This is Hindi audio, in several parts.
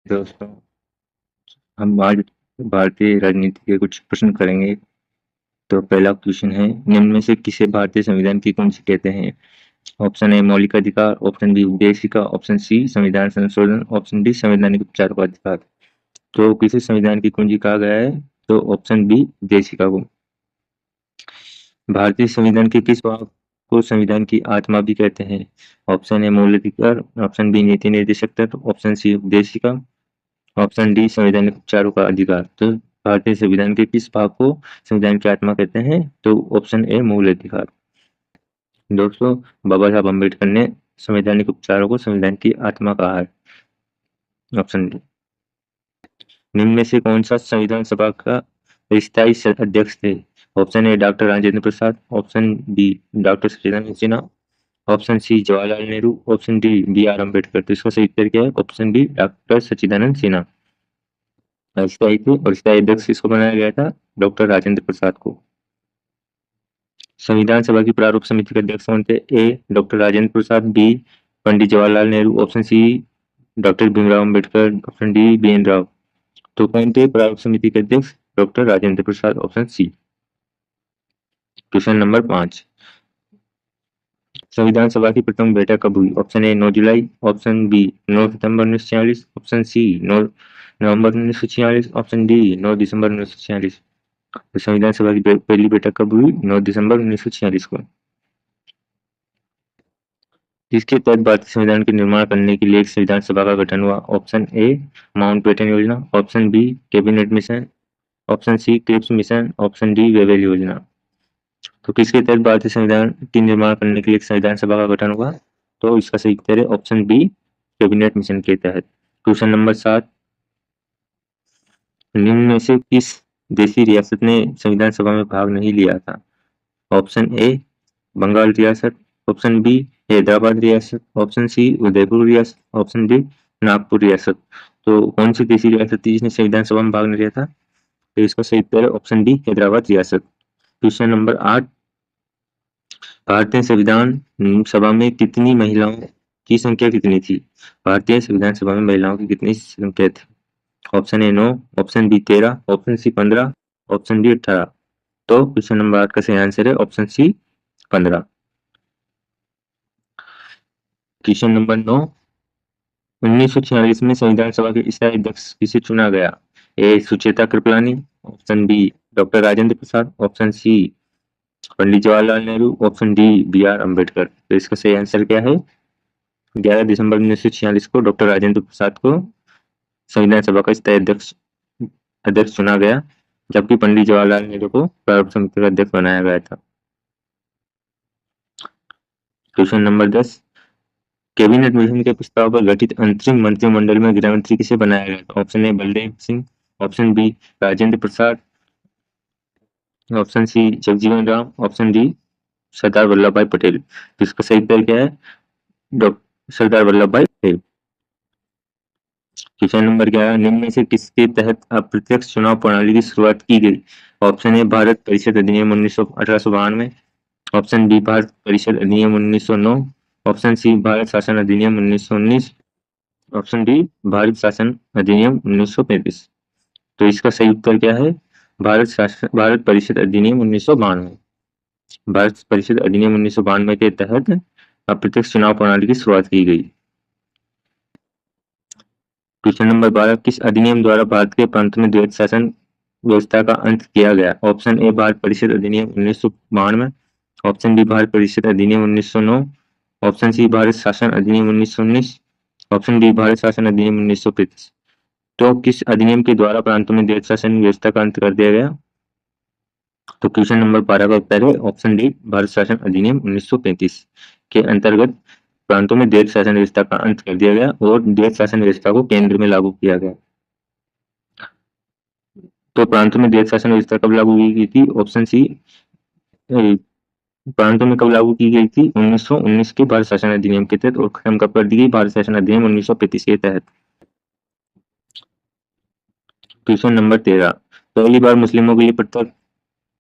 दोस्तों, हम आज भारतीय राजनीति के कुछ प्रश्न करेंगे। तो पहला क्वेश्चन है, निम्न में से किसे भारतीय संविधान की कुंजी कहते हैं? ऑप्शन ए मौलिक अधिकार, ऑप्शन बी उद्देशिका, ऑप्शन सी संविधान संशोधन, ऑप्शन डी संवैधानिक उपचार का अधिकार। तो किसे संविधान की कुंजी कहा गया है? तो ऑप्शन बी उद्देशिका को। भारतीय संविधान के किस भाग को संविधान की आत्मा भी कहते हैं? ऑप्शन ए मूल अधिकार, ऑप्शन बी नीति निर्देशक तत्व, ऑप्शन सी उद्देशिका, ऑप्शन डी संवैधानिक उपचारों का अधिकार। तो भारतीय संविधान के किस भाग को संविधान की आत्मा कहते हैं? तो ऑप्शन ए मूल अधिकार। दोस्तों, बाबा साहब अम्बेडकर ने संवैधानिक उपचारों को संविधान की आत्मा कहा है। Option D. निम्न में से कौन सा संविधान सभा का स्थायी अध्यक्ष थे? Option A doctor Rajendra Prasad, option B doctor Sachidanand Sinha, option C Jawaharlal Nehru, option D B R Ambedkar. तो इसका सही उत्तर क्या है? Option B doctor Sachidanand Sinha स्थायी थे और स्थायी अध्यक्ष किसको बनाया गया था? डॉक्टर राजेंद्र प्रसाद को। संविधान सभा की प्रारूप समिति के अध्यक्ष कौन थे? A doctor Rajendra Prasad, B Pandit Jawaharlal Nehru, option C doctor Bhimrao Ambedkar, option D B N Rao. तो कौन थे प्रारूप समिति के अध्यक्ष? Doctor Rajendra Prasad, option C. Question number 5, संविधान सभा की प्रथम बैठक कब हुई? ऑप्शन ए 9 जुलाई, ऑप्शन बी 9 सितंबर 1946, ऑप्शन सी 9 नवंबर 1946, ऑप्शन डी 9 दिसंबर 1946। तो संविधान सभा की पहली बैठक कब हुई? 9 दिसंबर 1946 को। जिसके तहत भारतीय संविधान के निर्माण करने के लिए एक संविधान सभा का गठन हुआ? ऑप्शन ए माउंटबेटन योजना, option B cabinet mission, option C Cripps mission, option D Wavell योजना। तो किसके तहत भारतीय संविधान के निर्माण करने के लिए एक संविधान सभा का गठन हुआ? तो इसका सही उत्तर है ऑप्शन बी कैबिनेट मिशन के तहत। क्वेश्चन नंबर 7, निम्न में से किस देशी रियासत ने संविधान सभा में भाग नहीं लिया था? ऑप्शन ए बंगाल रियासत, ऑप्शन बी हैदराबाद रियासत, ऑप्शन सी उदयपुर रियासत, ऑप्शन डी नागपुर रियासत। तो कौन सी देशी रियासत थी जिसने संविधान सभा में भाग नहीं लिया था? तो इसका सही उत्तर है ऑप्शन डी हैदराबाद रियासत। क्वेश्चन नंबर 8, भारतीय संविधान सभा में कितनी महिलाओं की संख्या कितनी थी? भारतीय संविधान सभा में महिलाओं की कितनी संख्या थी? Option A 9, option B 13, option C 15, option D 18। तो क्वेश्चन नंबर 8 का सही आंसर है ऑप्शन सी 15। क्वेश्चन नंबर 9, 1946 में संविधान सभा के स्थायी अध्यक्ष किसे चुना गया? A Sucheta Kripalani, option B doctor Rajendra Prasad, option C Pandit Jawaharlal Nehru, option D B R Ambedkar. तो इसका सही आंसर क्या है? 11 दिसंबर 1946 को डॉक्टर राजेंद्र प्रसाद को संविधान सभा का स्थायी अध्यक्ष चुना गया, जबकि पंडित जवाहरलाल नेहरू को प्रारूप समिति का अध्यक्ष बनाया गया था। क्वेश्चन नंबर 10, कैबिनेट मिशन के प्रस्ताव पर गठित अंतरिम मंत्रिमंडल में गृह मंत्री किसे बनाया गया था? Option A Baldev Singh, option B Rajendra Prasad, option C Jagjivan Ram, option D Sardar Vallabhbhai Patel. इसका सही उत्तर क्या है? डॉक्टर सरदार Vallabhbhai Patel. Question number 11, निम्न में से किसके तहत अप्रत्यक्ष चुनाव प्रणाली की शुरुआत की गई? ऑप्शन ए भारत परिषद अधिनियम 1892, ऑप्शन बी भारत परिषद अधिनियम 1909, ऑप्शन सी भारत शासन अधिनियम 1919, ऑप्शन डी भारत शासन अधिनियम 1935। तो इसका सही उत्तर क्या है? भारत परिषद अधिनियम 1992। भारत परिषद अधिनियम 1992 के तहत अप्रत्यक्ष चुनाव प्रणाली की शुरुआत की गई। क्वेश्चन नंबर 12, किस अधिनियम द्वारा भारत के प्रांत में द्वैत शासन व्यवस्था का अंत किया गया? ऑप्शन ए भारत परिषद अधिनियम 1992, ऑप्शन बी भारत परिषद अधिनियम 1909, ऑप्शन सी भारत शासन अधिनियम 1919, ऑप्शन डी भारत शासन अधिनियम 1935। तो किस अधिनियम के द्वारा प्रांतों में द्वैत शासन व्यवस्था का अंत कर दिया गया? तो क्वेश्चन नंबर 12 का उत्तर है ऑप्शन डी भारत शासन अधिनियम 1935 के अंतर्गत प्रांतों में द्वैत शासन व्यवस्था का अंत कर दिया गया और द्वैत शासन व्यवस्था को केंद्र में लागू किया गया। तो प्रांतों में द्वैत शासन व्यवस्था कब लागू की गई थी? ऑप्शन सी प्रांतों में कब लागू की गई थी? 1919 के भारत शासन अधिनियम के तहत, और खत्म कब कर दी गई? भारत शासन अधिनियम 1935 के तहत। क्वेश्चन नंबर 13, पहली बार मुस्लिमों के लिए पृथक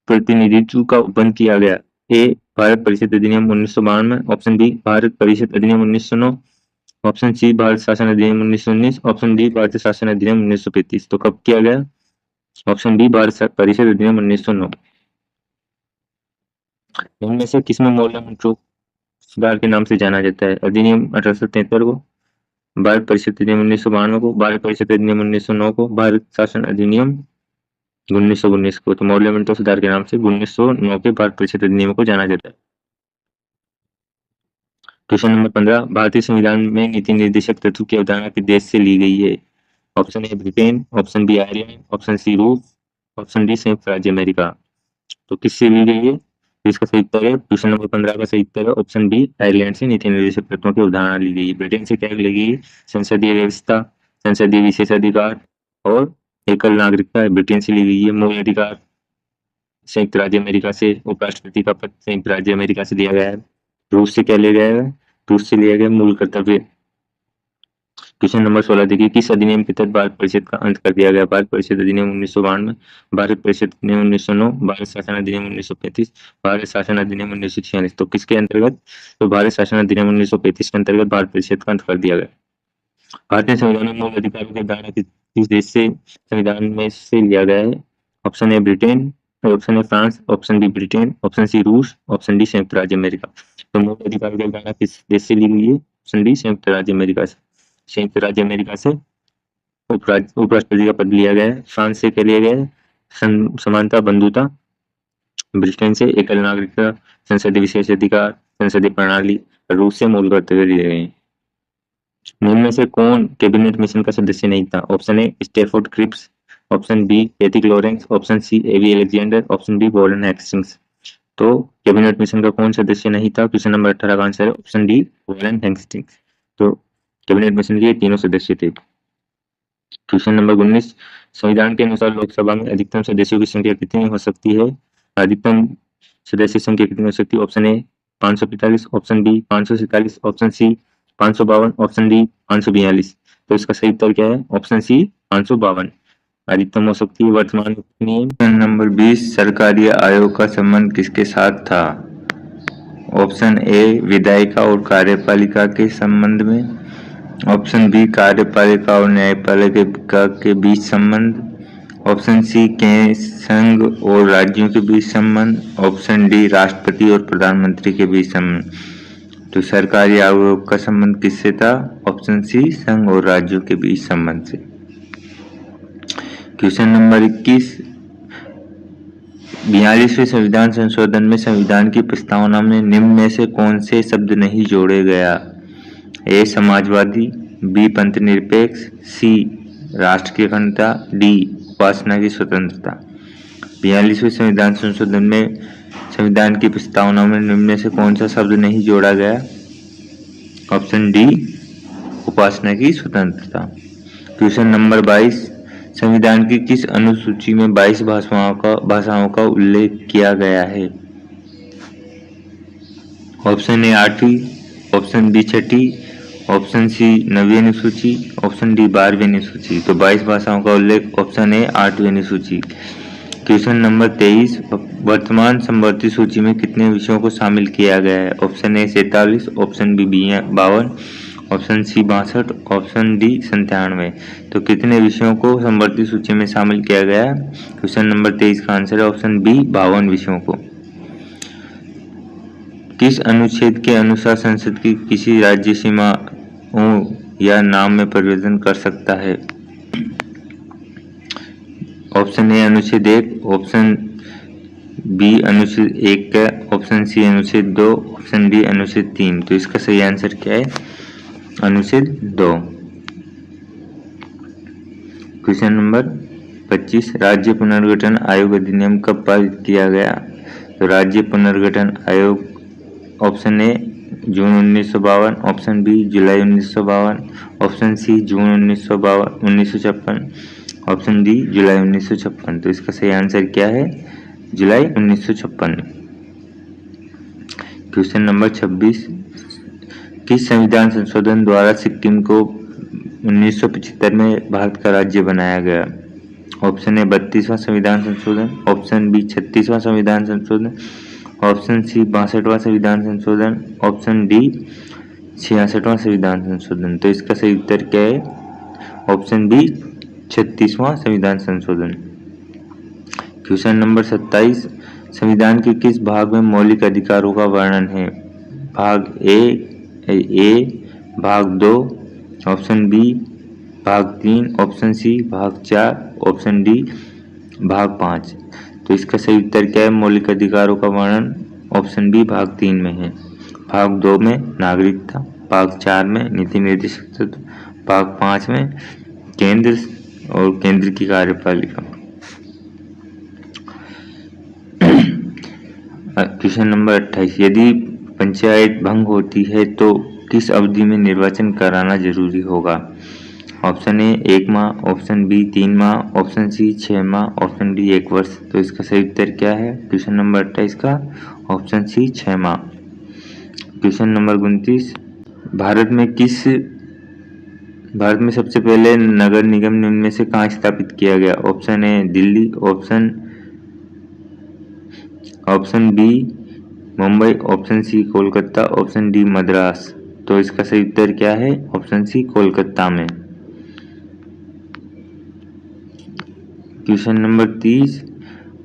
प्रतिनिधित्व का उपबंध किया गया? ए भारत परिषद अधिनियम 1992, ऑप्शन बी भारत परिषद अधिनियम 1909, ऑप्शन सी भारत शासन अधिनियम 1919, ऑप्शन डी भारतीय शासन अधिनियम 1935। तो कब किया गया? ऑप्शन बी भारत परिषद अधिनियम 1909। इनमें से किसमें मौलिक अंतरों सुधार के नाम से जाना जाता है? अधिनियम 1873 को, भारत परिषद अधिनियम 1992 को, भारत परिषद अधिनियम 1909 को, भारत शासन अधिनियम 1919 को। तो मौलिक अंतरों सुधार के नाम से 1909 के भारत परिषद अधिनियम को जाना जाता है। क्वेश्चन नंबर 15, भारतीय संविधान में नीति निर्देशक तत्व की अवधारणा किस देश से ली गई है? Option A Britain, option B Ireland, option C रूस, ऑप्शन डी संयुक्त राज्य अमेरिका। तो किससे ली गई है? तो इसका सही उत्तर है, क्वेश्चन नंबर 15 का सही उत्तर है ऑप्शन बी, आयरलैंड से नीति निर्देशक तत्वों की अवधारणा ली गई है। ब्रिटेन से क्या ली गई? संसदीय व्यवस्था, संसदीय विशेष अधिकार और एकल नागरिकता ब्रिटेन से ली गई है। मूल अधिकार संयुक्त राज्य अमेरिका से, उपराष्ट्रपति का पद संयुक्त राज्य अमेरिका से लिया गया है। रूस से क्या लिया गया है? रूस से लिया गया मूल कर्तव्य। क्वेश्चन नंबर 16 देखिए, किस अधिनियम के तहत भारत परिषद का अंत कर दिया गया? भारत परिषद अधिनियम 1992, भारत परिषद अधिनियम 1909, भारत शासन अधिनियम 1935, भारत शासन अधिनियम 1946। तो किसके अंतर्गत? तो भारत शासन अधिनियम 1935 के अंतर्गत भारत परिषद का अंत कर दिया गया। भारतीय संविधान में मूल अधिकारों की अवधारणा किस देश से संविधान में से लिया गया है? Option A Britain, option A France, option B Britain, option C रूस, ऑप्शन डी संयुक्त राज्य अमेरिका। तो मूल अधिकारों की अवधारणा किस देश से ली गई है? ऑप्शन डी संयुक्त राज्य अमेरिका से। संयुक्त राज्य अमेरिका से उपराष्ट्रपति का पद लिया गया है। फ्रांस से क्या लिया गया है? समानता बंधुता। ब्रिटेन से एकल नागरिकता, संसदीय विशेष अधिकार, संसदीय प्रणाली। रूस से मूल कर्तव्य लिए गए हैं। निम्न में से कौन कैबिनेट मिशन का सदस्य नहीं था? Option A Stafford Cripps, option B Kathy Lawrence, option C A V Alexander, option D Warren Hastings. तो कैबिनेट मिशन का कौन सदस्य नहीं था? क्वेश्चन नंबर 18 का आंसर है ऑप्शन डी वॉरेन हेस्टिंग्स। तो कैबिनेट मिशन के तीनों सदस्य थे। क्वेश्चन नंबर 19, संविधान के अनुसार लोकसभा में अधिकतम सदस्यों की संख्या कितनी हो सकती है? अधिकतम सदस्य संख्या कितनी हो सकती है? Option A 545, option B 547, option C 552, option D 542। तो इसका सही उत्तर क्या है? ऑप्शन सी 552 अधिकतम हो सकती है। वर्तमान क्वेश्चन नंबर 20, सरकारी आयोग का संबंध किसके साथ था? ऑप्शन ए विधायिका और कार्यपालिका के संबंध में, ऑप्शन बी कार्यपालिका और न्यायपालिका के बीच संबंध, ऑप्शन सी के संघ और राज्यों के बीच संबंध, ऑप्शन डी राष्ट्रपति और प्रधानमंत्री के बीच संबंध। तो सरकारी आयोग का संबंध किससे था? ऑप्शन सी संघ और राज्यों के बीच संबंध से। क्वेश्चन नंबर 21, 42वें संविधान संशोधन में संविधान की प्रस्तावना में निम्न में से कौन से शब्द नहीं जोड़े गया? ए समाजवादी, बी पंथ निरपेक्ष, सी राष्ट्र की अखंडता, डी उपासना की स्वतंत्रता। 42वें संविधान संशोधन में संविधान की प्रस्तावना में निम्न में से कौन सा शब्द नहीं जोड़ा गया? ऑप्शन डी उपासना की स्वतंत्रता। क्वेश्चन नंबर 22, संविधान की किस अनुसूची में 22 भाषाओं का उल्लेख किया गया है? ऑप्शन ए 8वीं, ऑप्शन बी 6ठी, ऑप्शन सी 9वीं अनुसूची, ऑप्शन डी 12वीं अनुसूची। तो 22 भाषाओं का उल्लेख ऑप्शन ए 8वीं अनुसूची। क्वेश्चन नंबर 23, वर्तमान समवर्ती सूची में कितने विषयों को शामिल किया गया है? Option A 47, option B 52, option C 62, option D 97। तो कितने विषयों को समवर्ती सूची में शामिल किया गया है? क्वेश्चन नंबर 23 का आंसर है ऑप्शन बी 52 विषयों को। किस अनुच्छेद के अनुसार संसद की किसी राज्य सीमाओं या नाम में परिवर्तन कर सकता है? ऑप्शन ए अनुच्छेद 1, ऑप्शन बी अनुच्छेद 1 का, ऑप्शन सी अनुच्छेद 2, ऑप्शन डी अनुच्छेद 3। तो इसका सही आंसर क्या है? अनुच्छेद 2। क्वेश्चन नंबर 25, राज्य पुनर्गठन आयोग अधिनियम कब पारित किया गया? तो राज्य पुनर्गठन आयोग option A June 1952, option B जुलाई 1952, option C June 1956, option D जुलाई 1956। तो इसका सही आंसर क्या है? जुलाई 1956। क्वेश्चन नंबर 26, किस संविधान संशोधन द्वारा सिक्किम को 1975 में भारत का राज्य बनाया गया? ऑप्शन ए 32वां संविधान संशोधन, ऑप्शन बी 36वां संविधान संशोधन, ऑप्शन सी 62वां संविधान संशोधन, ऑप्शन डी 66वां संविधान संशोधन। तो इसका सही उत्तर क्या है? ऑप्शन बी 36वां संविधान संशोधन। क्वेश्चन नंबर 27, संविधान के किस भाग में मौलिक अधिकारों का वर्णन है? भाग ए, भाग 2, ऑप्शन बी भाग 3, ऑप्शन सी भाग 4, ऑप्शन डी भाग 5। तो इसका सही उत्तर क्या है मौलिक अधिकारों का वर्णन? ऑप्शन बी भाग 3 में है। भाग 2 में नागरिकता, भाग 4 में नीति निर्देशक तत्व, भाग 5 में केंद्र और केंद्र की कार्यपालिका। क्वेश्चन नंबर 28, यदि पंचायत भंग होती है तो किस अवधि में निर्वाचन कराना जरूरी होगा? ऑप्शन ए 1 माह, ऑप्शन बी 3 माह, ऑप्शन सी 6 माह, ऑप्शन डी 1 वर्ष। तो इसका सही उत्तर क्या है क्वेश्चन नंबर 28 का? ऑप्शन सी 6 माह। क्वेश्चन नंबर 29, भारत में सबसे पहले नगर निगम निम्न में से कहाँ स्थापित किया गया? Option A Delhi, option B Mumbai, option C Kolkata, option D Madras. तो इसका सही उत्तर क्या है? ऑप्शन सी कोलकाता में। क्वेश्चन नंबर 30,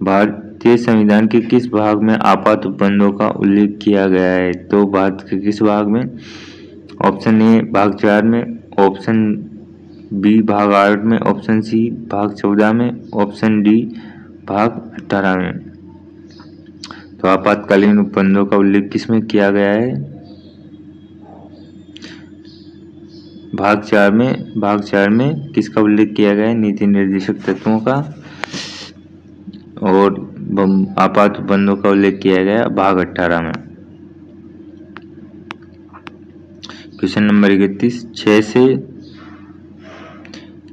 भारतीय संविधान के किस भाग में आपात उपबंधों का उल्लेख किया गया है? तो भारत के किस भाग में? ऑप्शन ए भाग 4 में, ऑप्शन बी भाग 8 में, ऑप्शन सी भाग 14 में, ऑप्शन डी भाग 18 में। तो आपातकालीन उपबंधों का उल्लेख किसमें किया गया है? भाग 4 में किसका उल्लेख किया गया है? नीति निर्देशक तत्वों का। और आपात उपबंधों का उल्लेख किया गया भाग 18 में। क्वेश्चन नंबर 31,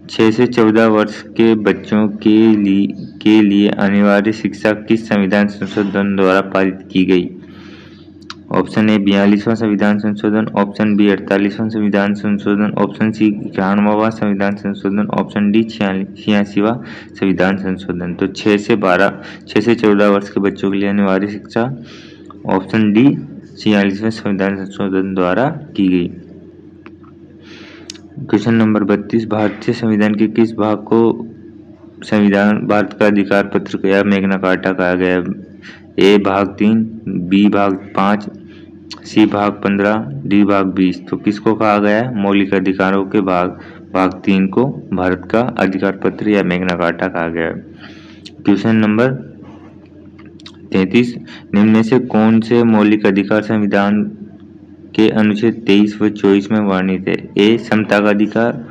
6 से 14 वर्ष के बच्चों के लिए अनिवार्य शिक्षा किस संविधान संशोधन द्वारा पारित की गई? ऑप्शन ए 42वां संविधान संशोधन, ऑप्शन बी 48वां संविधान संशोधन, ऑप्शन सी 91वां संविधान संशोधन, ऑप्शन डी 86वां संविधान संशोधन। तो 6 से 14 वर्ष के बच्चों के लिए अनिवार्य शिक्षा ऑप्शन डी 46वें संविधान संशोधन द्वारा की गई। क्वेश्चन नंबर 32, भारतीय संविधान के किस भाग को संविधान भारत का अधिकार पत्र या मैग्ना कार्टा कहा गया? ए भाग 3, बी भाग 5, सी भाग 15, डी भाग 20। तो किसको कहा गया है? मौलिक अधिकारों के भाग 3 को भारत का अधिकार पत्र या मैग्ना कार्टा कहा गया है। क्वेश्चन नंबर 33, निम्न में से कौन से मौलिक अधिकार संविधान के अनुच्छेद 23 व 24 में वर्णित है? ए समता का अधिकार,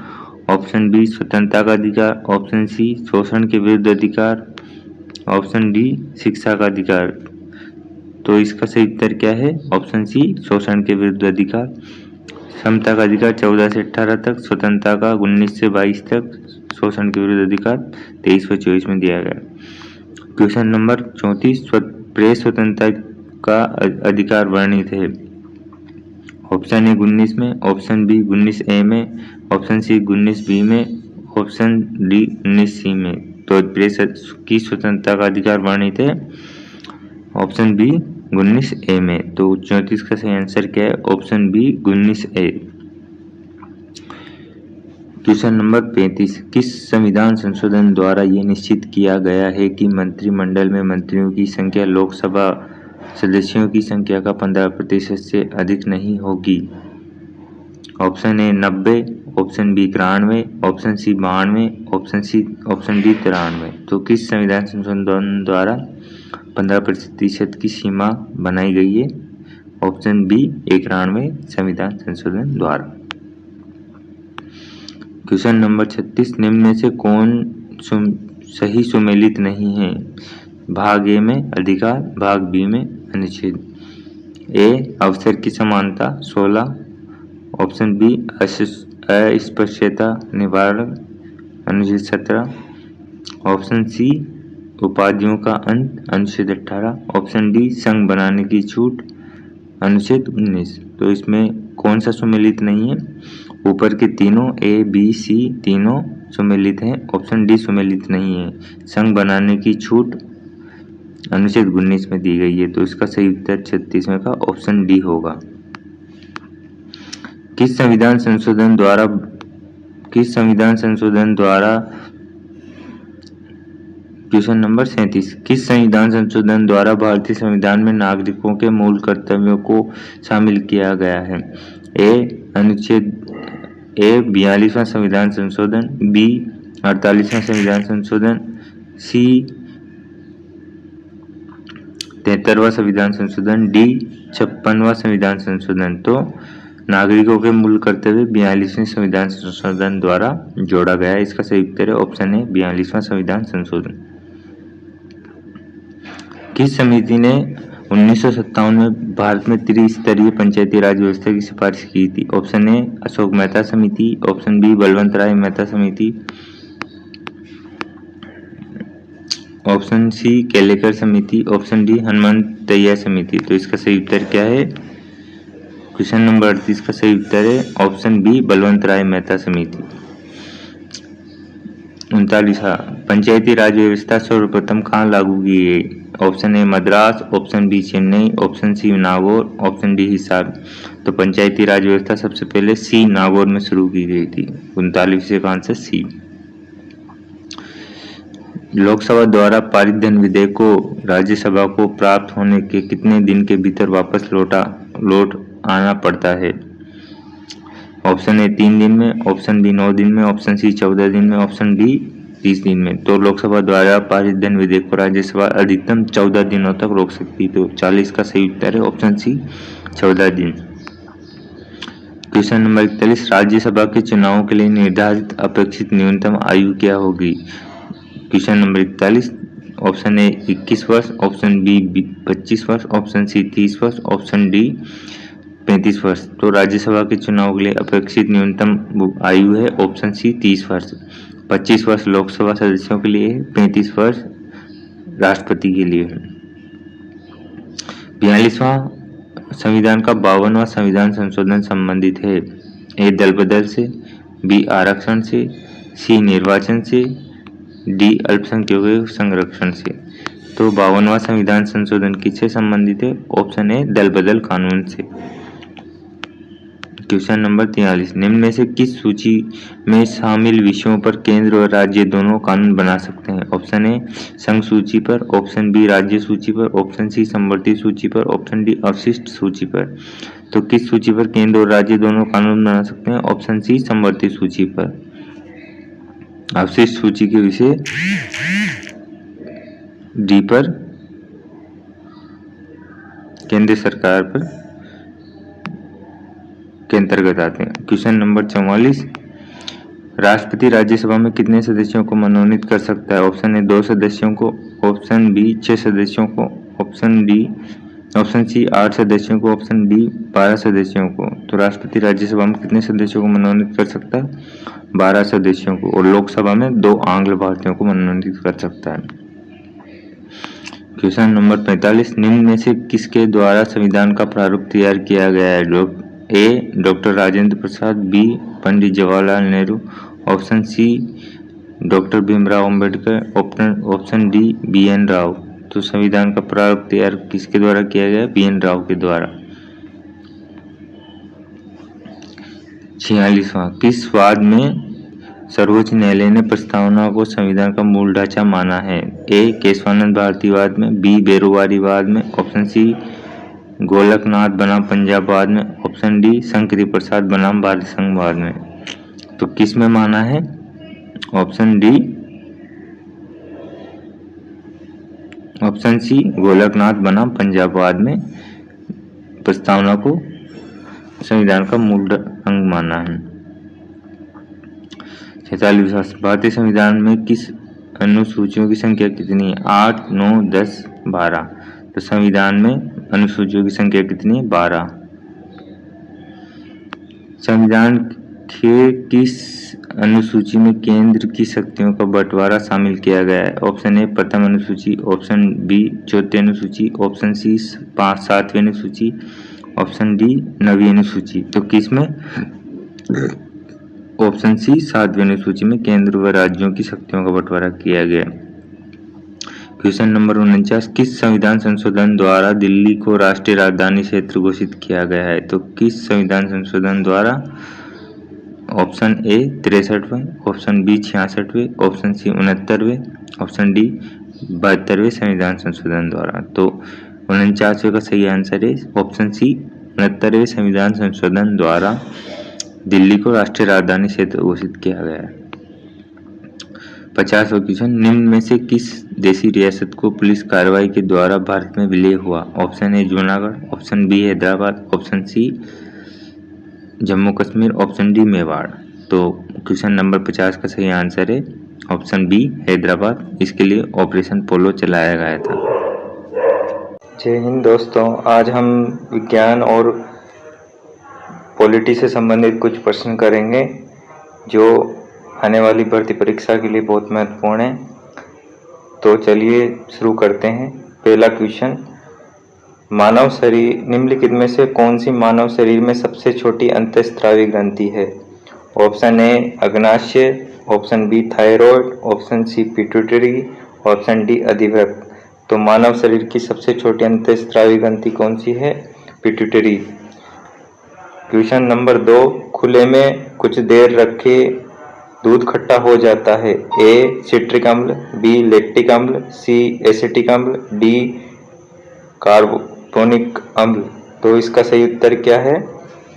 ऑप्शन बी स्वतंत्रता का अधिकार, ऑप्शन सी शोषण के विरुद्ध अधिकार, ऑप्शन डी शिक्षा का अधिकार। तो इसका सही उत्तर क्या है? ऑप्शन सी शोषण के विरुद्ध अधिकार। समता का अधिकार 14 से 18 तक, स्वतंत्रता का 19 से 22 तक, शोषण के विरुद्ध अधिकार 23 व 24 में दिया गया। क्वेश्चन नंबर 34, प्रेस स्वतंत्रता का अधिकार वर्णित है? ऑप्शन ए 19 में, ऑप्शन बी 19A में, ऑप्शन सी 19B में, ऑप्शन डी 19C में। तो प्रेस की स्वतंत्रता का अधिकार वर्णित है ऑप्शन बी 19A में। तो 34 का सही आंसर क्या है? Option B 19A। Question number 35, किस संविधान संशोधन द्वारा यह निश्चित किया गया है कि मंत्रिमंडल में मंत्रियों की संख्या लोकसभा सदस्यों की संख्या का 15% से अधिक नहीं होगी? Option A 90, option B 93, option C 92, option D 93। तो किस संविधान संशोधन द्वारा 15% की सीमा बनाई गई है? ऑप्शन बी 91 संविधान संशोधन द्वारा। क्वेश्चन नंबर 36, निम्न में से कौन सही सुमेलित नहीं है? भाग ए में अधिकार, भाग बी में अनुच्छेद। ए अवसर की समानता 16, ऑप्शन बी अस्पृश्यता निवारण अनुच्छेद 17, ऑप्शन सी उपाधियों का अंत अनुच्छेद 18, ऑप्शन डी संघ बनाने की छूट अनुच्छेद 19। तो इसमें कौन सा सुमेलित नहीं है? ऊपर के तीनों ए बी सी तीनों सुमेलित हैं, ऑप्शन डी सुमेलित नहीं है। संघ बनाने की छूट अनुच्छेद 19 में दी गई है। तो इसका सही उत्तर 36वें का ऑप्शन डी होगा। किस संविधान संशोधन द्वारा क्वेश्चन नंबर 37, किस संविधान संशोधन द्वारा भारतीय संविधान में नागरिकों के मूल कर्तव्यों को शामिल किया गया है? अनुच्छेद 42वां संविधान संशोधन, बी 48वां संविधान संशोधन, सी 73वां संविधान संशोधन, डी 56वां संविधान संशोधन। तो नागरिकों के मूल कर्तव्य 42वें संविधान संशोधन द्वारा जोड़ा गया है। इसका सही उत्तर है ऑप्शन ए 42वां संविधान संशोधन। किस समिति ने 1957 में भारत में त्रिस्तरीय पंचायती राज व्यवस्था की सिफारिश की थी? ऑप्शन ए अशोक मेहता समिति, ऑप्शन बी बलवंत राय मेहता समिति, ऑप्शन सी केलेकर समिति, ऑप्शन डी हनुमंतैया समिति। तो इसका सही उत्तर क्या है? क्वेश्चन नंबर 38 का सही उत्तर है ऑप्शन बी बलवंत राय मेहता समिति। 39वां पंचायती राज व्यवस्था सर्वप्रथम कहाँ लागू की गई? Option A Madras, option B Chennai, option C Nagaur, option D Hisar. तो पंचायती राज व्यवस्था सबसे पहले सी नागौर में शुरू की गई थी। 39 का आंसर सी। लोकसभा द्वारा पारित धन विधेयक को राज्यसभा को प्राप्त होने के कितने दिन के भीतर वापस लौट आना पड़ता है? ऑप्शन ए 3 दिन में, ऑप्शन बी 9 दिन में, ऑप्शन सी 14 दिन में, ऑप्शन डी 30 दिन में। तो लोकसभा द्वारा पारित धन विधेयक को राज्यसभा अधिकतम 14 दिनों तक रोक सकती है। तो 40 का सही उत्तर है ऑप्शन सी 14 दिन। क्वेश्चन नंबर 41, राज्यसभा के चुनावों के लिए निर्धारित अपेक्षित न्यूनतम आयु क्या होगी? क्वेश्चन नंबर 41, ऑप्शन ए 21 वर्ष, ऑप्शन बी 25 वर्ष, ऑप्शन सी 30 वर्ष, ऑप्शन डी 35 वर्ष। तो राज्यसभा के चुनाव के लिए अपेक्षित न्यूनतम आयु है ऑप्शन सी 30 वर्ष। 25 वर्ष लोकसभा सदस्यों के लिए, 35 वर्ष राष्ट्रपति के लिए है। 42वां संविधान का 52वां संविधान संशोधन संबंधित है? ए दल बदल से, बी आरक्षण से, सी निर्वाचन से, डी अल्पसंख्यकों के संरक्षण से। तो 52वां संविधान संशोधन किससे संबंधित है? ऑप्शन ए दल बदल कानून से। क्वेश्चन नंबर 43, निम्न में से किस सूची में शामिल विषयों पर केंद्र और राज्य दोनों कानून बना सकते हैं? ऑप्शन ए संघ सूची पर, ऑप्शन बी राज्य सूची पर, ऑप्शन सी समवर्ती सूची पर, ऑप्शन डी अवशिष्ट सूची पर। तो किस सूची पर केंद्र और राज्य दोनों कानून बना सकते हैं? ऑप्शन सी समवर्ती सूची पर। अवशिष्ट सूची के विषय डी पर केंद्र सरकार पर के अंतर्गत आते हैं। क्वेश्चन नंबर 44, राष्ट्रपति राज्यसभा में कितने सदस्यों को मनोनीत कर सकता है? ऑप्शन ए 2 सदस्यों को, ऑप्शन बी 6 सदस्यों को, ऑप्शन सी 8 सदस्यों को, ऑप्शन डी 12 सदस्यों को। तो राष्ट्रपति राज्यसभा में कितने सदस्यों को मनोनीत कर सकता है? 12 सदस्यों को। और लोकसभा में 2 आंग्ल भारतीयों को मनोनीत कर सकता है। क्वेश्चन नंबर 45, निम्न में से किसके द्वारा संविधान का प्रारूप तैयार किया गया है? A doctor Rajendra Prasad, B Pandit Jawaharlal Nehru, option C doctor Bhimrao Ambedkar, option D BN Rao. तो संविधान का प्रारूप तैयार किसके द्वारा किया गया? BN राव के द्वारा। 46वां, किस वाद में सर्वोच्च न्यायालय ने प्रस्तावना को संविधान का मूल ढांचा माना है? ए केशवानंद भारतीवाद में, बी बेरोवारीवाद में, ऑप्शन सी गोलकनाथ बनाम पंजाबवाद में, ऑप्शन डी शंकरी प्रसाद बनाम भारत संघवाद में। तो किस में माना है? Option D, option C Golaknath बनाम पंजाबवाद में प्रस्तावना को संविधान का मूल अंग माना है। 46, भारतीय संविधान में किस अनुसूचियों की संख्या कितनी है? 8, 9, 10, 12। तो संविधान में अनुसूचियों की संख्या कितनी है? 12। संविधान के किस अनुसूची में केंद्र की शक्तियों का बंटवारा शामिल किया गया है? ऑप्शन ए प्रथम अनुसूची, ऑप्शन बी चौथी अनुसूची, ऑप्शन सी 7वीं अनुसूची, ऑप्शन डी 9वीं अनुसूची। तो किस में? ऑप्शन सी 7वीं अनुसूची में केंद्र व राज्यों की शक्तियों का बंटवारा किया गया। क्वेश्चन नंबर 49, किस संविधान संशोधन द्वारा दिल्ली को राष्ट्रीय राजधानी क्षेत्र घोषित किया गया है? तो किस संविधान संशोधन द्वारा? ऑप्शन ए 63वें, ऑप्शन बी 66वें, ऑप्शन सी 69वें, ऑप्शन डी 72वें संविधान संशोधन द्वारा। तो 49वें का सही आंसर है ऑप्शन सी 69वें संविधान संशोधन द्वारा दिल्ली को राष्ट्रीय राजधानी क्षेत्र घोषित किया गया है। 50वां क्वेश्चन, निम्न में से किस देशी रियासत को पुलिस कार्रवाई के द्वारा भारत में विलय हुआ? Option A Junagadh, option B Hyderabad, option C Jammu Kashmir, option D Mewar. तो क्वेश्चन नंबर 50 का सही आंसर है ऑप्शन बी हैदराबाद। इसके लिए ऑपरेशन पोलो चलाया गया था। जय हिंद दोस्तों, आज हम विज्ञान और पॉलिटी से संबंधित कुछ प्रश्न करेंगे जो आने वाली भर्ती परीक्षा के लिए बहुत महत्वपूर्ण है। तो चलिए शुरू करते हैं। पहला क्वेश्चन, मानव शरीर निम्नलिखित में से कौन सी मानव शरीर में सबसे छोटी अंतःस्रावी ग्रंथि है? ऑप्शन ए अग्नाशय, option B thyroid, option C pituitary, option D अधिवृक्क। तो मानव शरीर की सबसे छोटी अंतःस्रावी ग्रंथि कौन सी है? पिट्यूटरी। क्वेश्चन नंबर 2, खुले में कुछ देर रखे दूध खट्टा हो जाता है। ए सिट्रिक अम्ल, बी लैक्टिक अम्ल, सी एसिटिक अम्ल, डी कार्बोनिक अम्ल। तो इसका सही उत्तर क्या है?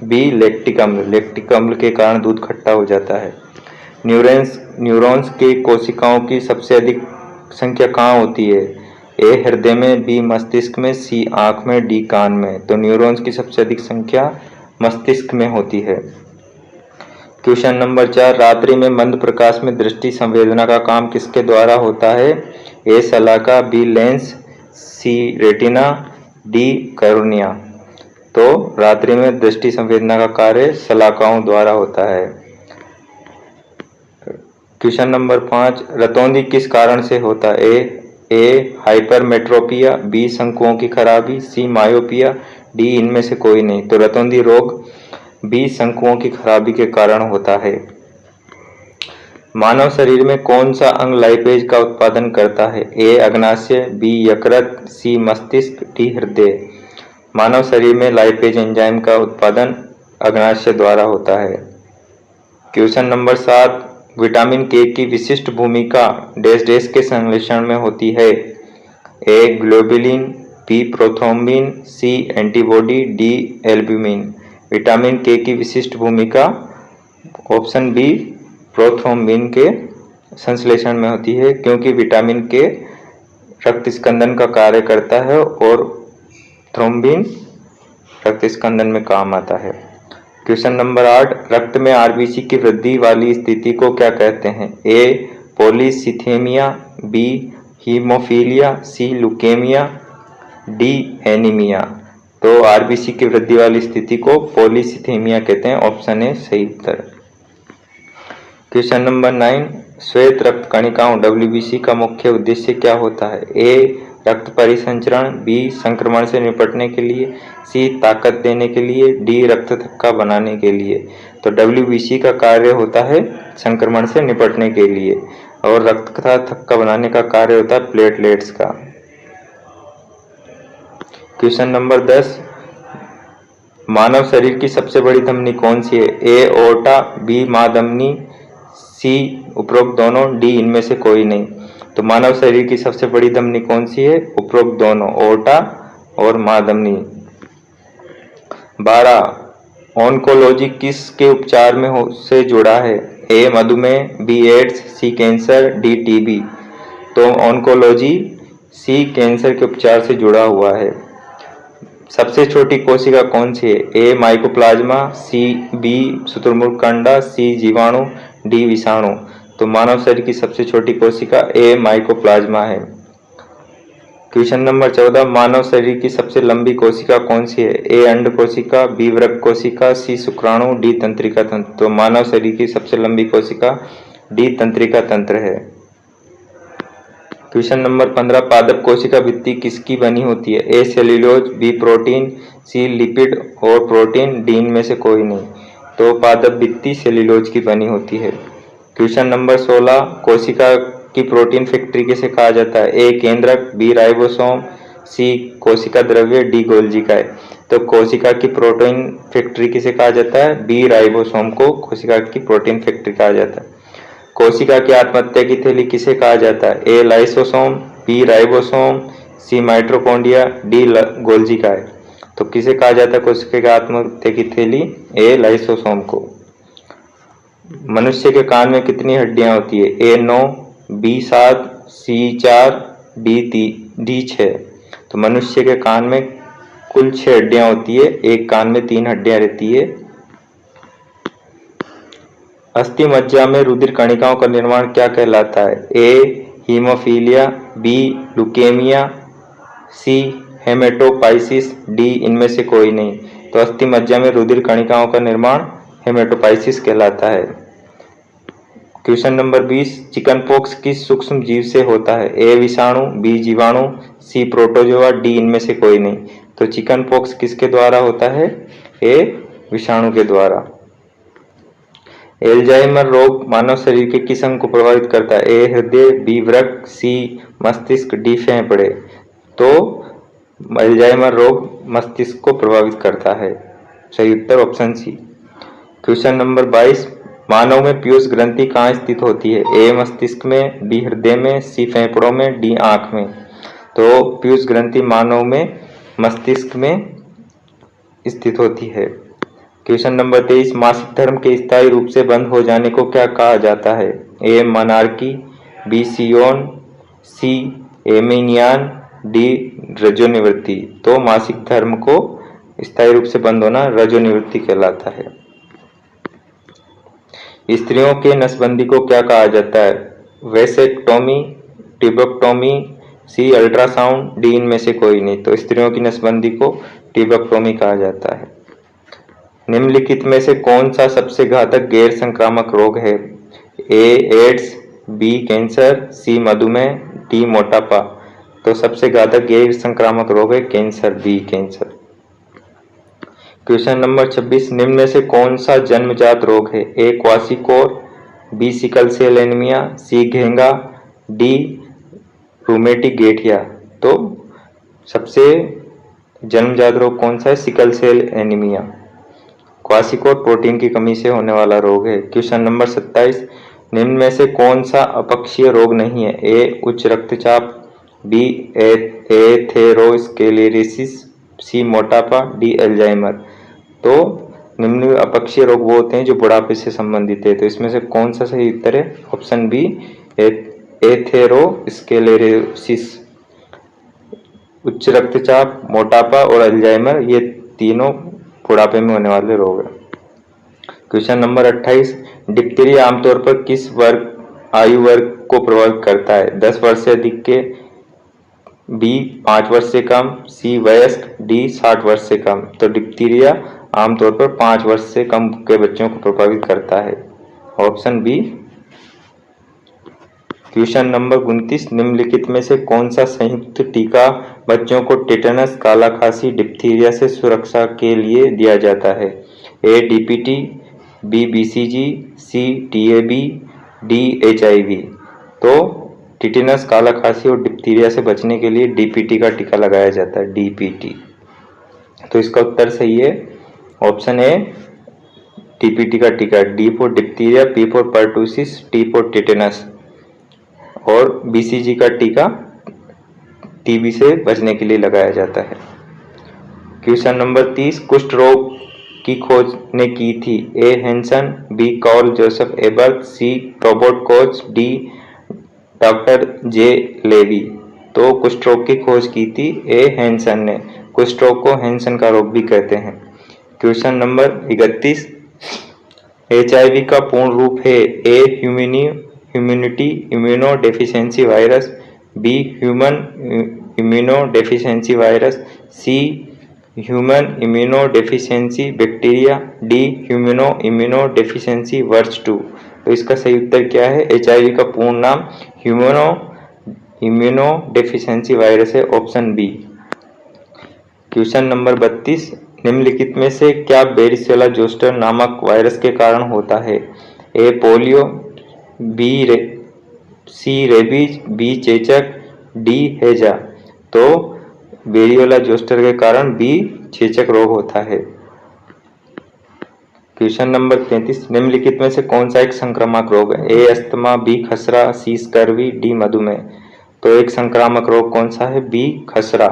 बी लैक्टिक अम्ल। लैक्टिक अम्ल के कारण दूध खट्टा हो जाता है। न्यूरॉन्स के कोशिकाओं की सबसे अधिक संख्या कहाँ होती है? ए हृदय में, बी मस्तिष्क में, सी आंख में, डी कान में। तो न्यूरॉन्स की सबसे अधिक संख्या मस्तिष्क में होती है। क्वेश्चन नंबर 4, रात्रि में मंद प्रकाश में दृष्टि संवेदना का काम किसके द्वारा होता है? ए शलाका, बी लेंस, सी रेटिना, डी कॉर्निया। तो रात्रि में दृष्टि संवेदना का कार्य शलाकाओं द्वारा होता है। क्वेश्चन नंबर 5, रतौंधी किस कारण से होता है? ए हाइपरमेट्रोपिया, बी शंकुओं की खराबी, सी मायोपिया, डी इनमें से कोई नहीं। तो रतौंधी रोग बी शंकुओं की खराबी के कारण होता है। मानव शरीर में कौन सा अंग लाइपेज का उत्पादन करता है? ए अग्नाशय, बी यकृत, सी मस्तिष्क, डी हृदय। मानव शरीर में लाइपेज एंजाइम का उत्पादन अग्नाशय द्वारा होता है। क्वेश्चन नंबर 7, विटामिन के की विशिष्ट भूमिका डैश डैश के संश्लेषण में होती है? ए ग्लोबुलिन, बी प्रोथ्रोम्बिन, सी एंटीबॉडी, डी एल्ब्यूमिन। विटामिन के की विशिष्ट भूमिका ऑप्शन बी प्रोथ्रोम्बिन के संश्लेषण में होती है, क्योंकि विटामिन के रक्त स्कंदन का कार्य करता है और थ्रोम्बिन रक्त स्कंदन में काम आता है। क्वेश्चन नंबर 8, रक्त में आरबीसी की वृद्धि वाली स्थिति को क्या कहते हैं? ए पॉलीसिथेमिया, बी हीमोफीलिया, सी लुकेमिया, डी एनीमिया। तो आरबीसी की वृद्धि वाली स्थिति को पॉलीसिथेमिया कहते हैं। ऑप्शन ए सही उत्तर। क्वेश्चन नंबर 9, श्वेत रक्त कणिकाओं डब्ल्यूबीसी का मुख्य उद्देश्य क्या होता है? ए रक्त परिसंचरण, बी संक्रमण से निपटने के लिए, सी ताकत देने के लिए, डी रक्त थक्का बनाने के लिए। तो डब्ल्यूबीसी का कार्य होता है संक्रमण से निपटने के लिए और रक्त का थक्का बनाने का कार्य होता है प्लेटलेट्स का। क्वेश्चन नंबर 10, मानव शरीर की सबसे बड़ी धमनी कौन सी है? ए ओर्टा, बी महाधमनी, सी उपरोक्त दोनों, डी इनमें से कोई नहीं। तो मानव शरीर की सबसे बड़ी धमनी कौन सी है? उपरोक्त दोनों, ओर्टा और महाधमनी। 12, ऑन्कोलॉजी किसके उपचार में से जुड़ा है? ए मधुमेह, बी एड्स, सी कैंसर, डी टीबी। तो ऑन्कोलॉजी सी कैंसर के उपचार से जुड़ा हुआ है। सबसे छोटी कोशिका कौन सी है? ए माइकोप्लाज्मा, सी बी शुतुरमुर्ग कंडा, सी जीवाणु, डी विषाणु। तो मानव शरीर की सबसे छोटी कोशिका ए माइकोप्लाज्मा है। क्वेश्चन नंबर 14, मानव शरीर की सबसे लंबी कोशिका कौन सी है? ए अंड कोशिका, बी वृक्क कोशिका, सी शुक्राणु, डी तंत्रिका तंत्र। तो मानव शरीर की सबसे लंबी कोशिका डी तंत्रिका तंत्र है। क्वेश्चन नंबर 15, पादप कोशिका भित्ति किसकी बनी होती है? ए सेल्यूलोज, बी प्रोटीन, सी लिपिड और प्रोटीन, डी इनमें से कोई नहीं। तो पादप भित्ति सेल्यूलोज की बनी होती है। क्वेश्चन नंबर 16, कोशिका की प्रोटीन फैक्ट्री किसे कहा जाता है? ए केंद्रक, बी राइबोसोम, सी कोशिका द्रव्य, डी गोल्जिकाएं। तो कोशिका की प्रोटीन फैक्ट्री किसे कहा जाता है? बी राइबोसोम को कोशिका की प्रोटीन फैक्ट्री कहा जाता है। कोशिका की आत्महत्या की थैली किसे कहा जाता है? ए लाइसोसोम, बी राइबोसोम, सी माइटोकॉन्ड्रिया, डी गोल्जिकाएं। तो किसे कहा जाता है कोशिका की आत्महत्या की थैली? ए लाइसोसोम को। मनुष्य के कान में कितनी हड्डियां होती है? ए 9, बी 7, सी 4, डी 6। तो मनुष्य के कान में कुल 6 हड्डियां होती है, एक कान में 3 हड्डियां रहती है। अस्थि मज्जा में रुधिर कणिकाओं का निर्माण क्या कहलाता है? ए हीमोफीलिया, बी ल्यूकेमिया, सी हेमेटोपाइसिस, डी इनमें से कोई नहीं। तो अस्थि मज्जा में रुधिर कणिकाओं का निर्माण हेमेटोपाइसिस कहलाता है। क्वेश्चन नंबर 20, चिकन पॉक्स किस सूक्ष्म जीव से होता है? ए विषाणु, बी जीवाणु, सी प्रोटोजोआ, डी इनमें से कोई नहीं। तो चिकन पॉक्स किसके द्वारा होता है? ए विषाणु के द्वारा। एल्जाइमर रोग मानव शरीर के किस अंग को प्रभावित करता है? ए हृदय, बी वृक्क, सी मस्तिष्क, डी फेफड़े। तो एल्जाइमर रोग मस्तिष्क को प्रभावित करता है। सही उत्तर ऑप्शन सी। क्वेश्चन नंबर 22, मानव में पीयूष ग्रंथि कहाँ स्थित होती है? ए मस्तिष्क में, बी हृदय में, सी फेफड़ों में, डी आंख में। तो पीयूष ग्रंथि मानव में मस्तिष्क में स्थित होती है। क्वेश्चन नंबर 23, मासिक धर्म के स्थायी रूप से बंद हो जाने को क्या कहा जाता है? ए मनार्की, बी सियोन, सी एमिनियान, डी रजोनिवृत्ति। तो मासिक धर्म को स्थायी रूप से बंद होना रजोनिवृत्ति कहलाता है। स्त्रियों के नसबंदी को क्या कहा जाता है? वेसेक्टोमी, ट्यूबेक्टोमी, सी अल्ट्रासाउंड, डी इनमें से कोई नहीं। तो स्त्रियों की नसबंदी को ट्यूबेक्टोमी कहा जाता है। निम्नलिखित में से कौन सा सबसे घातक गैर संक्रामक रोग है? ए एड्स, बी कैंसर, सी मधुमेह, डी मोटापा। तो सबसे घातक गैर संक्रामक रोग है cancer, B cancer. Question number 26, निम्न में से कौन सा जन्मजात रोग है? A kwashiorkor, B sickle cell anaemia, C घेंगा, डी रूमेटिक गठिया। तो सबसे जन्मजात रोग कौन सा है? Sickle cell anaemia. Kwashiorkor protein की कमी से होने वाला रोग है। क्वेश्चन नंबर 27, निम्न में से कौन सा अपक्षीय रोग नहीं है? ए उच्च रक्तचाप, बी एथेरोस्क्लेरोसिस, सी मोटापा, डी अल्जाइमर। तो निम्न अपक्षीय रोग वो होते हैं जो बुढ़ापे से संबंधित है। तो इसमें से कौन सा सही उत्तर है? Option B atherosclerosis. उच्च रक्तचाप, मोटापा और अल्जाइमर ये तीनों बुढ़ापे में होने वाले रोग हैं। क्वेश्चन नंबर 28, डिप्थीरिया आमतौर पर किस आयु वर्ग को प्रभावित करता है? 10 वर्ष से अधिक के, बी 5 वर्ष से कम, सी वयस्क, डी 60 वर्ष से कम। तो डिप्थीरिया आमतौर पर 5 वर्ष से कम के बच्चों को प्रभावित करता है। Option B. क्वेश्चन नंबर 29, निम्नलिखित में से कौन सा संयुक्त टीका बच्चों को टेटनस, काला खांसी, डिप्थीरिया से सुरक्षा के लिए दिया जाता है? ए डीपीटी, बी बीसीजी, सी टीएबी, डी एचआईवी। तो टेटनस, काला खांसी और डिप्थीरिया से बचने के लिए डीपीटी का टीका लगाया जाता है, डीपीटी। तो इसका उत्तर सही है ऑप्शन ए, डीपीटी का टीका। D for diphtheria, P for pertussis, T for tetanus. और बीसीजी का टीका टीबी से बचने के लिए लगाया जाता है। क्वेश्चन नंबर 30, कुष्ठ रोग की खोज ने की थी? A Hansen, B Karl Joseph Eberth, C Robert Koch, D doctor J Levy. तो कुष्ठ रोग की खोज की थी ए हेंसन ने। कुष्ठ रोग को हेंसन का रोग भी कहते हैं। क्वेश्चन नंबर 31, एचआईवी का पूर्ण रूप है? A humanity immunodeficiency virus, B human immunodeficiency virus, C human immunodeficiency bacteria, D humano immunodeficiency वर्च 2। तो इसका सही उत्तर क्या है? एचआईवी का पूर्ण नाम ह्यूमनो इम्यूनो डेफिशिएंसी वायरस है, ऑप्शन बी। क्वेश्चन नंबर 32, निम्नलिखित में से क्या वेरिसेला जोस्टर नामक वायरस के कारण होता है? A polio, B C rabies, B चेचक, डी हैजा। तो वेरियोला जोस्टर के कारण बी चेचक रोग होता है। क्वेश्चन नंबर 33, निम्नलिखित में से कौन सा एक संक्रामक रोग है? ए अस्थमा, बी खसरा, सी स्कर्वी, डी मधुमेह। तो एक संक्रामक रोग कौन सा है? बी खसरा।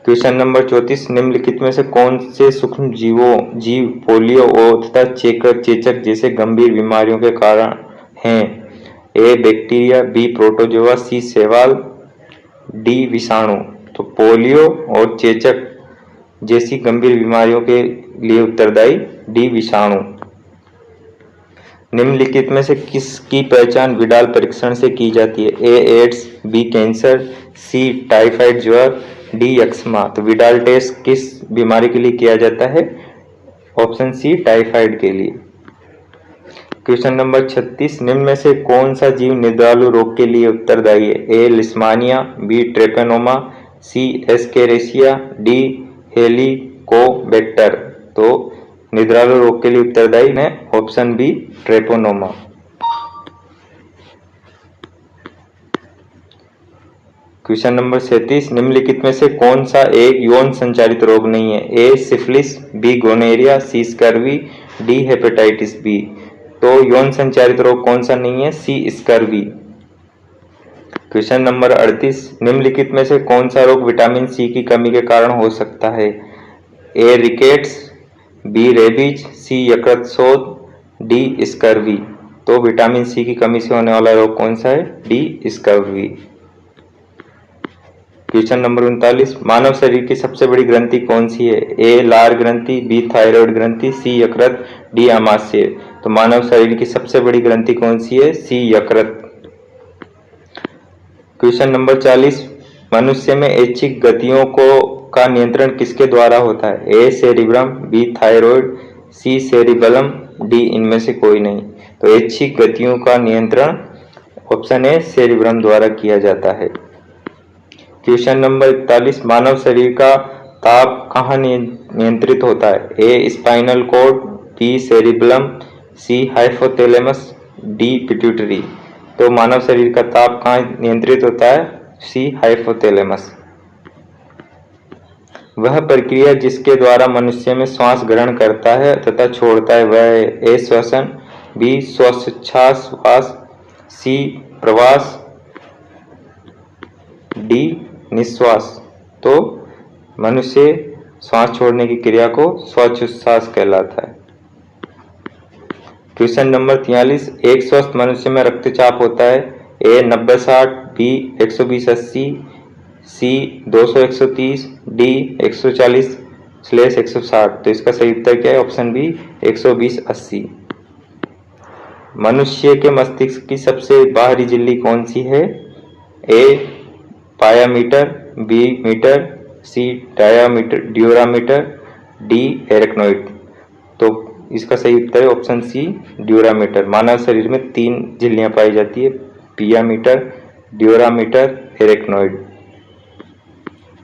क्वेश्चन नंबर 34, निम्नलिखित में से कौन से सूक्ष्म जीव पोलियो तथा चेचक जैसे गंभीर बीमारियों के कारण हैं? ए बैक्टीरिया, बी प्रोटोजोआ, सी शैवाल, डी विषाणु। तो पोलियो और चेचक जैसी गंभीर बीमारियों के लिए उत्तरदायी डी विषाणु। निम्नलिखित में से किसकी पहचान विडाल परीक्षण से की जाती है? ए एड्स, बी कैंसर, सी टाइफाइड ज्वर, डी यक्ष्मा। तो विडाल टेस्ट किस बीमारी के लिए किया जाता है? ऑप्शन सी टाइफाइड के लिए। क्वेश्चन नंबर 36, निम्न में से कौन सा जीव निद्रालु रोग के लिए उत्तरदायी है? ए लिस्मानिया, बी ट्रेपेनोमा, सी एस्केरेसिया, डी हेलिकोबैक्टर। तो निद्रालु रोग के लिए उत्तरदायी है ऑप्शन बी ट्रेपोनोमा। क्वेश्चन नंबर 37, निम्नलिखित में से कौन सा एक यौन संचारित रोग नहीं है? A syphilis, B gonorrhoea, C scurvy, D hepatitis B. तो यौन संचारित रोग कौन सा नहीं है? C scurvy. क्वेश्चन नंबर 38, निम्नलिखित में से कौन सा रोग विटामिन सी की कमी के कारण हो सकता है? ए रिकेट्स, बी रेबीज, सी यकृत शोथ, डी स्कर्वी। तो विटामिन सी की कमी से होने वाला रोग कौन सा है? D scurvy. क्वेश्चन नंबर 39, मानव शरीर की सबसे बड़ी ग्रंथि कौन सी है? ए लार ग्रंथि, बी थायराइड ग्रंथि, सी यकृत, डी आमाशय। तो मानव शरीर की सबसे बड़ी ग्रंथि कौन सी है? सी यकृत। क्वेश्चन नंबर 40, मनुष्य में ऐच्छिक गतियों का नियंत्रण किसके द्वारा होता है? ए सेरिब्रम, बी थायराइड, सी सेरिबेलम, डी इनमें से कोई नहीं। तो ऐच्छिक गतियों का नियंत्रण ऑप्शन ए सेरिब्रम द्वारा किया जाता है। क्वेश्चन नंबर 41, मानव शरीर का ताप कहाँ नियंत्रित होता है? ए स्पाइनल कॉर्ड, बी सेरिबेलम, सी हाइपोथैलेमस, डी पिट्यूटरी। तो मानव शरीर का ताप कहाँ नियंत्रित होता है? सी हाइपोथैलेमस। वह प्रक्रिया जिसके द्वारा मनुष्य में श्वास ग्रहण करता है तथा छोड़ता है वह है? ए श्वसन, बी श्वासोच्छ्वास, सी प्रवास, डी निश्वास। तो मनुष्य श्वास छोड़ने की क्रिया को श्वासोच्छ्वास कहलाता है। क्वेश्चन नंबर 43, एक स्वस्थ मनुष्य में रक्तचाप होता है? A 90-60, B 120-80, C 200-130, D 140/160। तो इसका सही उत्तर क्या है? Option B 120-80। मनुष्य के मस्तिष्क की सबसे बाहरी झिल्ली कौन सी है? ए पायामीटर, बी मीटर, सी ड्यूरामीटर, डी एरेक्नोइड। तो इसका सही उत्तर है ऑप्शन सी ड्यूरामीटर। मानव शरीर में 3 झिल्लियां पाई जाती है, पियामीटर, ड्यूरामीटर, एरेक्नोइड।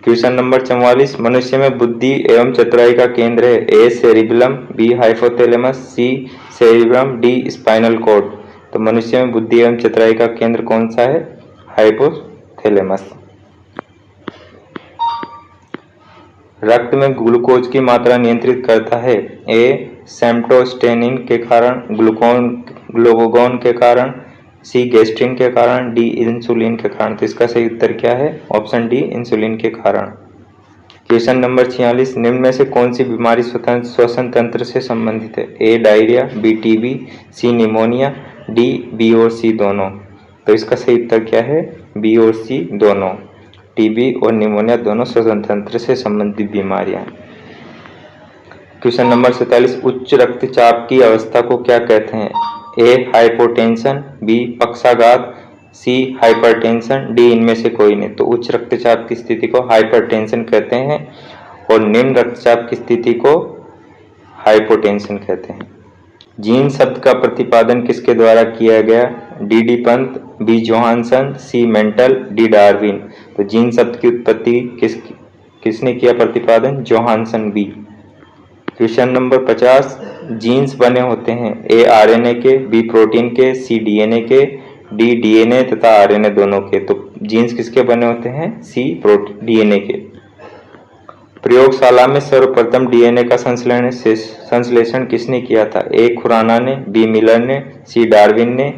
क्वेश्चन नंबर 44, मनुष्य में बुद्धि एवं चतुराई का केंद्र है? ए सेरिबेलम, बी हाइपोथैलेमस, सी सेरिब्रम, डी स्पाइनल कॉर्ड। तो मनुष्य में बुद्धि एवं चतुराई का केंद्र कौन सा है? हाइपोथैलेमस। रक्त में ग्लूकोज की मात्रा नियंत्रित करता है? ए सेम्टोस्टेनिन के कारण, ग्लूकागॉन के कारण, सी गैस्ट्रिन के कारण, डी इंसुलिन के कारण। तो इसका सही उत्तर क्या है? ऑप्शन डी इंसुलिन के कारण। क्वेश्चन नंबर 46, निम्न में से कौन सी बीमारी श्वसन तंत्र से संबंधित है? ए डायरिया, बी टीबी, सी निमोनिया, डी बी और सी दोनों। तो इसका सही उत्तर क्या है? बी और सी दोनों। टीबी और निमोनिया दोनों श्वसन तंत्र से संबंधित बीमारियां हैं। क्वेश्चन नंबर 47, उच्च रक्तचाप की अवस्था को क्या कहते हैं? ए हाइपोटेंशन, बी पक्षाघात, सी हाइपरटेंशन, डी इनमें से कोई नहीं। तो उच्च रक्तचाप की स्थिति को हाइपरटेंशन कहते हैं और निम्न रक्तचाप की स्थिति को हाइपोटेंशन कहते हैं। जीन शब्द का प्रतिपादन किसके द्वारा किया गया? D D Pant, B Johannsen, C Mendel, D Darwin. तो जीन शब्द की उत्पत्ति किसने किया प्रतिपादन? Johannsen B. Question number 50, genes बने होते हैं ए आरएनए के, बी प्रोटीन के, सी डीएनए के, डी डीएनए तथा आरएनए दोनों के। तो जीन्स किसके बने होते हैं? सी डीएनए के। प्रयोगशाला में सर्वप्रथम डीएनए का संश्लेषण किसने किया था? ए खुराना ने, बी मिलर ने, सी डार्विन ने,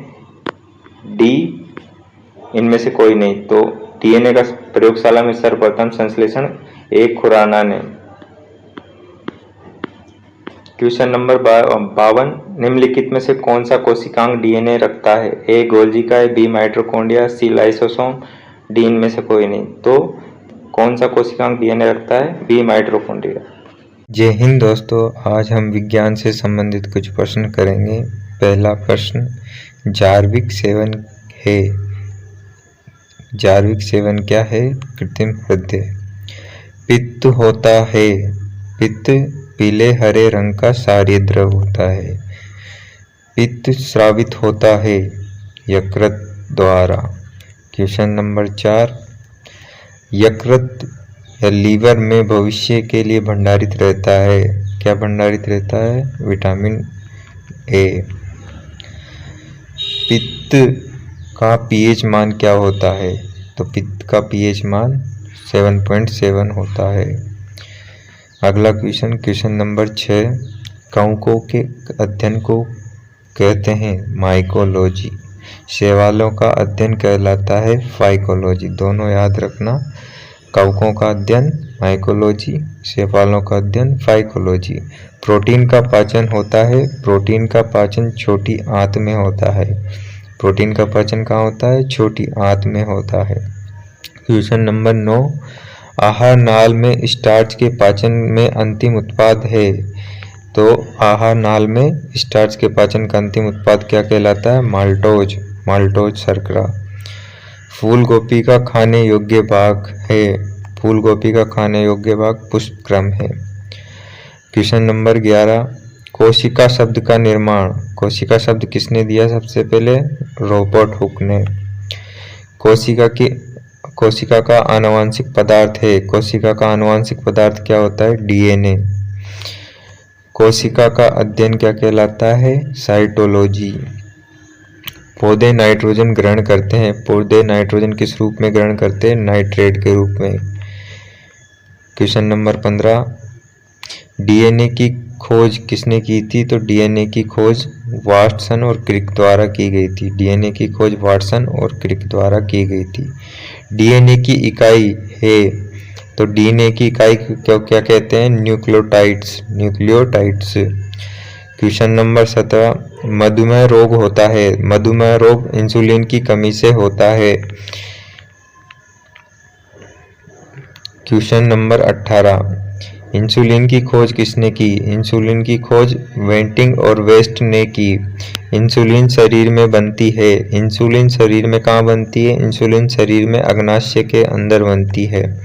डी इनमें से कोई नहीं। तो डीएनए का प्रयोगशाला में सर्वप्रथम संश्लेषण ए खुराना ने। क्वेश्चन नंबर 52, निम्नलिखित में से कौन सा कोशिकांग डीएनए रखता है? ए गोल्जी का, बी माइटोकॉन्ड्रिया, सी लाइसोसोम, डी इनमें से कोई नहीं। तो कौन सा कोशिकांग डीएनए रखता है? B mitochondria. जय हिंद दोस्तों, आज हम विज्ञान से संबंधित कुछ प्रश्न करेंगे। पहला प्रश्न, जार्विक 7 है। जार्विक 7 क्या है? कृत्रिम हृदय। पित्त होता है। पित्त पीले हरे रंग का क्षारीय द्रव होता है। पित्त स्रावित होता है यकृत द्वारा। क्वेश्चन नंबर 4, यकृत या लीवर में भविष्य के लिए भंडारित रहता है। क्या भंडारित रहता है? Vitamin A. पित्त का पीएच मान क्या होता है? तो पित्त का पीएच मान 7.7 होता है। अगला क्वेश्चन, क्वेश्चन नंबर 6, कवकों के अध्ययन को कहते हैं माइकोलॉजी। शैवालों का अध्ययन कहलाता है फाइकोलॉजी। दोनों याद रखना, कवकों का अध्ययन माइकोलॉजी, शैवालों का अध्ययन फाइकोलॉजी। प्रोटीन का पाचन होता है। प्रोटीन का पाचन छोटी आंत में होता है। प्रोटीन का पाचन कहाँ होता है? छोटी आंत में होता है। क्वेश्चन नंबर 9, आहार नाल में स्टार्च के पाचन में अंतिम उत्पाद है। तो आहार नाल में स्टार्च के पाचन का अंतिम उत्पाद क्या कहलाता है? माल्टोज। माल्टोज शर्करा। फूल गोभी का खाने योग्य भाग है। फूल गोभी का खाने योग्य भाग पुष्पक्रम है। क्वेश्चन नंबर 11, कोशिका शब्द का निर्माण। कोशिका शब्द किसने दिया सबसे पहले? रॉबर्ट हुक ने। कोशिका का आनुवांशिक पदार्थ है। कोशिका का आनुवांशिक पदार्थ क्या होता है? डीएनए। कोशिका का अध्ययन क्या कहलाता है? साइटोलॉजी। पौधे नाइट्रोजन ग्रहण करते हैं। पौधे नाइट्रोजन किस रूप में ग्रहण करते हैं? नाइट्रेट के रूप में। क्वेश्चन नंबर 15, डीएनए की खोज किसने की थी? तो डीएनए की खोज वाटसन और क्रिक द्वारा की गई थी। डीएनए की खोज वाटसन और क्रिक द्वारा की गई थी। डीएनए की इकाई है। तो डीएनए की इकाई क्या कहते हैं? न्यूक्लियोटाइड्स। न्यूक्लियोटाइड्स। क्वेश्चन नंबर 17, मधुमेह रोग होता है। मधुमेह रोग इंसुलिन की कमी से होता है। क्वेश्चन नंबर 18, इंसुलिन की खोज किसने की? इंसुलिन की खोज वेंटिंग और वेस्ट ने की। इंसुलिन शरीर में बनती है। इंसुलिन शरीर में कहाँ बनती है? इंसुलिन शरीर में अग्नाशय के अंदर बनती है।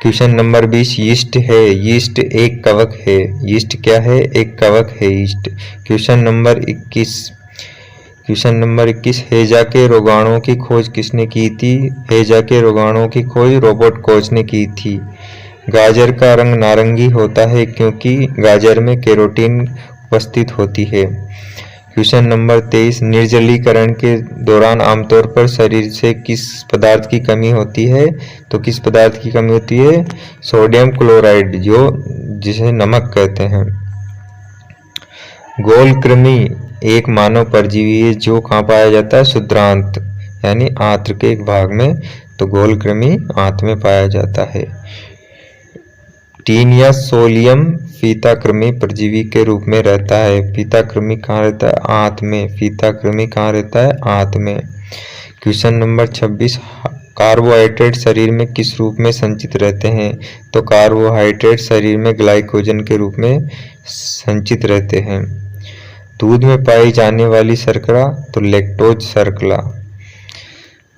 क्वेश्चन नंबर 20, यीस्ट है। यीस्ट एक कवक है। यीस्ट क्या है? एक कवक है यीस्ट। क्वेश्चन नंबर 21, हैजा के रोगाणुओं की खोज किसने की थी? हैजा के रोगाणुओं की खोज रॉबर्ट कोच ने की थी। गाजर का रंग नारंगी होता है क्योंकि गाजर में कैरोटीन उपस्थित होती है। क्वेश्चन नंबर 23, निर्जलीकरण के दौरान आमतौर पर शरीर से किस पदार्थ की कमी होती है? तो किस पदार्थ की कमी होती है? सोडियम क्लोराइड, जिसे नमक कहते हैं। गोलकृमि एक मानव परजीवी है जो कहाँ पाया जाता है? शुद्रांत यानी आंत्र के एक भाग में। तो गोलकृमि आंत में पाया जाता है। टीन या सोलियम फीताकृमि परजीवी के रूप में रहता है। फीताकृमि कहाँ रहता है? आंत में। फीताकृमि कहाँ रहता है? आंत में। क्वेश्चन नंबर 26, कार्बोहाइड्रेट शरीर में किस रूप में संचित रहते हैं? तो कार्बोहाइड्रेट शरीर में ग्लाइकोजन के रूप में संचित रहते हैं। दूध में पाई जाने वाली शर्करा? तो लैक्टोज शर्करा।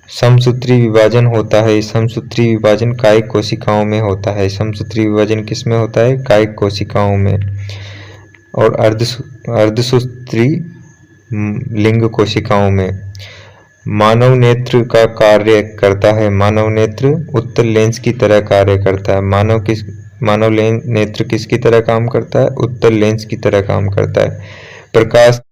समसूत्री विभाजन होता है। समसूत्री विभाजन कायिक कोशिकाओं में होता है। समसूत्री विभाजन किस में होता है? कायिक कोशिकाओं में। और अर्धसूत्री लिंग कोशिकाओं में। मानव नेत्र का कार्य करता है। मानव नेत्र उत्तल लेंस की तरह कार्य करता है। मानव मानव नेत्र किसकी तरह काम करता है? उत्तल लेंस की तरह काम करता है। प्रकाश